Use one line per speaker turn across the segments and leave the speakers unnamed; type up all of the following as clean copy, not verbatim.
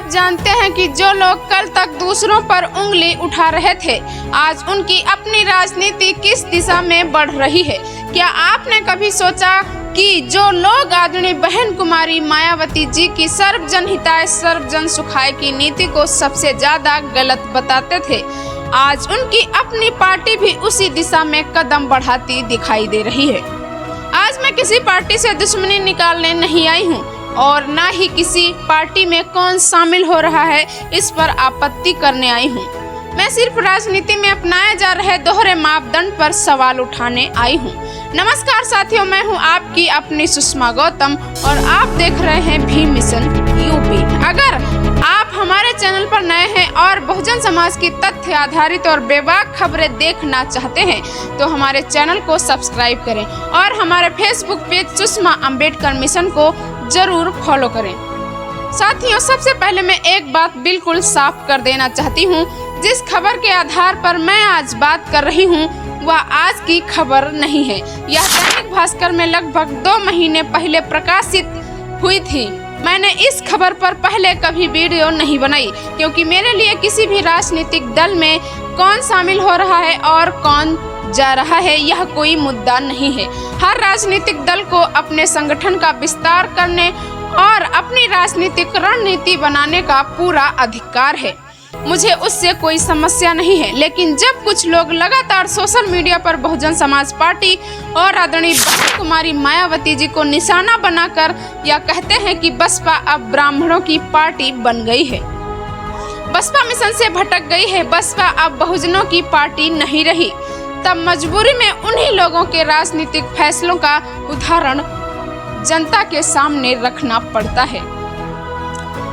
जानते हैं कि जो लोग कल तक दूसरों पर उंगली उठा रहे थे, आज उनकी अपनी राजनीति किस दिशा में बढ़ रही है। क्या आपने कभी सोचा कि जो लोग आदरणीय बहन कुमारी मायावती जी की सर्वजन हिताय सर्वजन सुखाय की नीति को सबसे ज्यादा गलत बताते थे, आज उनकी अपनी पार्टी भी उसी दिशा में कदम बढ़ाती दिखाई दे रही है। आज मैं किसी पार्टी से दुश्मनी निकालने नहीं आई हूँ और ना ही किसी पार्टी में कौन शामिल हो रहा है इस पर आपत्ति करने आई हूँ। मैं सिर्फ राजनीति में अपनाए जा रहे दोहरे मापदंड पर सवाल उठाने आई हूँ। नमस्कार साथियों, मैं हूँ आपकी अपनी सुषमा गौतम और आप देख रहे हैं भी मिशन यूपी। अगर आप हमारे चैनल पर नए हैं और बहुजन समाज की तथ्य आधारित और बेबाक खबरें देखना चाहते हैं तो हमारे चैनल को सब्सक्राइब करें और हमारे Facebook page Sushma Ambedkar mission को जरूर फॉलो करें। साथियों, सबसे पहले मैं एक बात बिल्कुल साफ कर देना चाहती हूँ। जिस खबर के आधार पर मैं आज बात कर रही हूँ वह आज की खबर नहीं है। यह दैनिक भास्कर में लगभग 2 महीने पहले प्रकाशित हुई थी। मैंने इस खबर पर पहले कभी वीडियो नहीं बनाई क्योंकि मेरे लिए किसी भी राजनीतिक दल में कौन शामिल हो रहा है और कौन जा रहा है यह कोई मुद्दा नहीं है। हर राजनीतिक दल को अपने संगठन का विस्तार करने और अपनी राजनीतिक रणनीति बनाने का पूरा अधिकार है। मुझे उससे कोई समस्या नहीं है, लेकिन जब कुछ लोग लगातार सोशल मीडिया पर बहुजन समाज पार्टी और आदरणीय बहन कुमारी मायावती जी को निशाना बनाकर यह कहते हैं कि बसपा अब ब्राह्मणों की पार्टी बन गई है, बसपा मिशन से भटक गई है, बसपा अब बहुजनों की पार्टी नहीं रही, तब मजबूरी में उन्हीं लोगों के राजनीतिक फैसलों का उदाहरण जनता के सामने रखना पड़ता है।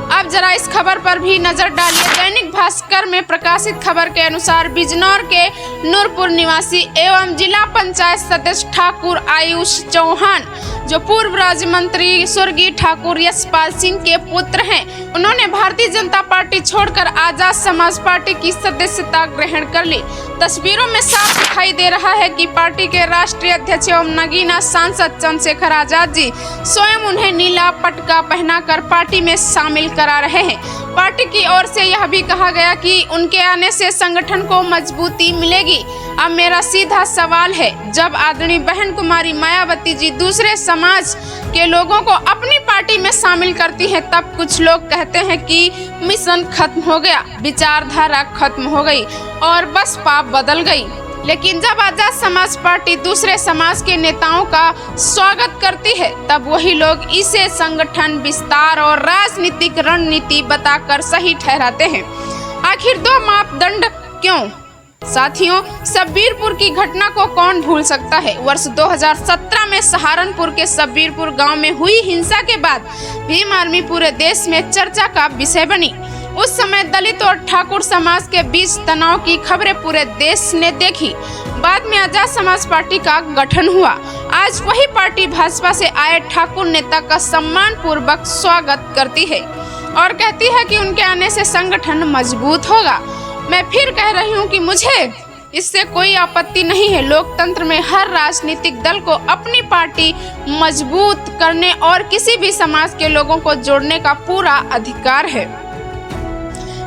अब जरा इस खबर पर भी नजर डालिए। दैनिक भास्कर में प्रकाशित खबर के अनुसार बिजनौर के नूरपुर निवासी एवं जिला पंचायत सदस्य ठाकुर आयुष चौहान, जो पूर्व राज्य मंत्री स्वर्गीय ठाकुर यशपाल सिंह के पुत्र हैं, उन्होंने भारतीय जनता पार्टी छोड़कर आजाद समाज पार्टी की सदस्यता ग्रहण कर ली। तस्वीरों में साफ दिखाई दे रहा है कि पार्टी के राष्ट्रीय अध्यक्ष एवं नगीना सांसद चंद्रशेखर आजाद जी स्वयं उन्हें नीला पटका पहनाकर पार्टी में शामिल करा रहे हैं। पार्टी की ओर से यह भी कहा गया कि उनके आने से संगठन को मजबूती मिलेगी। अब मेरा सीधा सवाल है, जब आदरणीय बहन कुमारी मायावती जी दूसरे समाज के लोगों को अपनी पार्टी में शामिल करती हैं, तब कुछ लोग कहते हैं कि मिशन खत्म हो गया, विचारधारा खत्म हो गई और बसपा बदल गई। लेकिन जब आजाद समाज पार्टी दूसरे समाज के नेताओं का स्वागत करती है, तब वही लोग इसे संगठन विस्तार और राजनीतिक रणनीति बताकर सही ठहराते हैं। आखिर 2 मापदंड क्यों? साथियों, सब्बीरपुर की घटना को कौन भूल सकता है। वर्ष 2017 में सहारनपुर के सब्बीरपुर गांव में हुई हिंसा के बाद भीम आर्मी पूरे देश में चर्चा का विषय बनी। उस समय दलित और ठाकुर समाज के बीच तनाव की खबरें पूरे देश ने देखी। बाद में आजाद समाज पार्टी का गठन हुआ। आज वही पार्टी भाजपा से आए ठाकुर नेता का सम्मान पूर्वक स्वागत करती है और कहती है कि उनके आने से संगठन मजबूत होगा। मैं फिर कह रही हूँ कि मुझे इससे कोई आपत्ति नहीं है। लोकतंत्र में हर राजनीतिक दल को अपनी पार्टी मजबूत करने और किसी भी समाज के लोगों को जोड़ने का पूरा अधिकार है,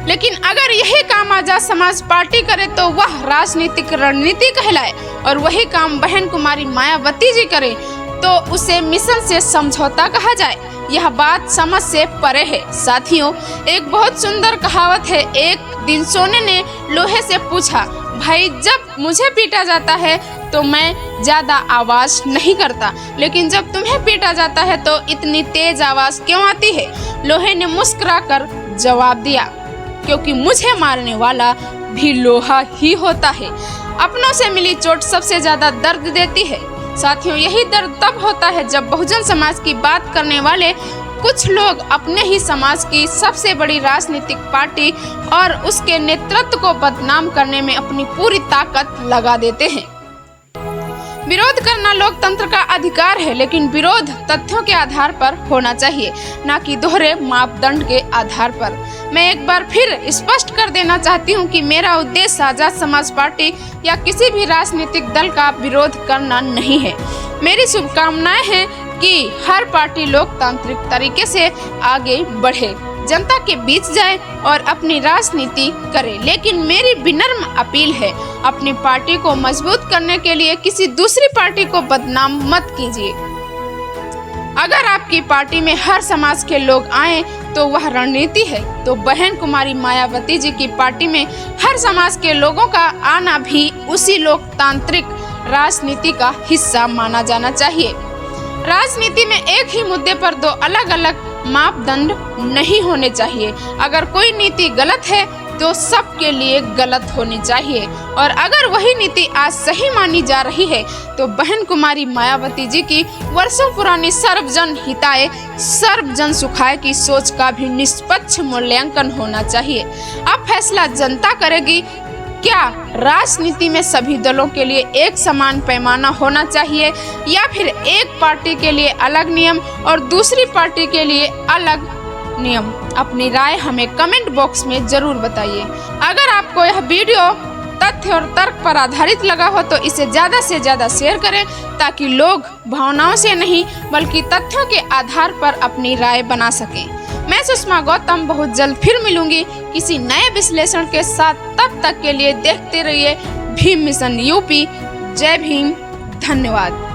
लेकिन अगर यही काम आजाद समाज पार्टी करे तो वह राजनीतिक रणनीति कहलाए और वही काम बहन कुमारी मायावती जी करे तो उसे मिशन से समझौता कहा जाए। यह बात समझ से परे है। साथियों, एक बहुत सुंदर कहावत है। एक दिन सोने ने लोहे से पूछा, भाई जब मुझे पीटा जाता है तो मैं ज्यादा आवाज नहीं करता, लेकिन जब तुम्हें पीटा जाता है तो इतनी तेज आवाज क्यों आती है? लोहे ने मुस्कुराकर जवाब दिया, क्योंकि मुझे मारने वाला भी लोहा ही होता है। अपनों से मिली चोट सबसे ज्यादा दर्द देती है। साथियों, यही दर्द तब होता है जब बहुजन समाज की बात करने वाले कुछ लोग अपने ही समाज की सबसे बड़ी राजनीतिक पार्टी और उसके नेतृत्व को बदनाम करने में अपनी पूरी ताकत लगा देते हैं। विरोध करना लोकतंत्र का अधिकार है, लेकिन विरोध तथ्यों के आधार पर होना चाहिए, न कि दोहरे मापदंड के आधार पर। मैं एक बार फिर स्पष्ट कर देना चाहती हूं कि मेरा उद्देश्य आजाद समाज पार्टी या किसी भी राजनीतिक दल का विरोध करना नहीं है। मेरी शुभकामनाएं हैं कि हर पार्टी लोकतांत्रिक तरीके से आगे बढ़े। जनता के बीच जाए और अपनी राजनीति करे। लेकिन मेरी विनम्र अपील है, अपनी पार्टी को मजबूत करने के लिए किसी दूसरी पार्टी को बदनाम मत कीजिए। अगर आपकी पार्टी में हर समाज के लोग आए तो वह रणनीति है, तो बहन कुमारी मायावती जी की पार्टी में हर समाज के लोगों का आना भी उसी लोकतांत्रिक राजनीति का हिस्सा माना जाना चाहिए। राजनीति में एक ही मुद्दे पर दो अलग अलग मापदंड नहीं होने चाहिए। अगर कोई नीति गलत है तो सबके लिए गलत होनी चाहिए, और अगर वही नीति आज सही मानी जा रही है तो बहन कुमारी मायावती जी की वर्षों पुरानी सर्वजन हिताय सर्वजन सुखाय की सोच का भी निष्पक्ष मूल्यांकन होना चाहिए। अब फैसला जनता करेगी। क्या राजनीति में सभी दलों के लिए एक समान पैमाना होना चाहिए, या फिर एक पार्टी के लिए अलग नियम और दूसरी पार्टी के लिए अलग नियम? अपनी राय हमें कमेंट बॉक्स में जरूर बताइए। अगर आपको यह वीडियो तथ्य और तर्क पर आधारित लगा हो तो इसे ज़्यादा से ज़्यादा शेयर करें, ताकि लोग भावनाओं से नहीं बल्कि तथ्यों के आधार पर अपनी राय बना सकें। मैं सुषमा गौतम बहुत जल्द फिर मिलूंगी किसी नए विश्लेषण के साथ। तब तक के लिए देखते रहिए भीम मिशन यूपी। जय भीम, धन्यवाद।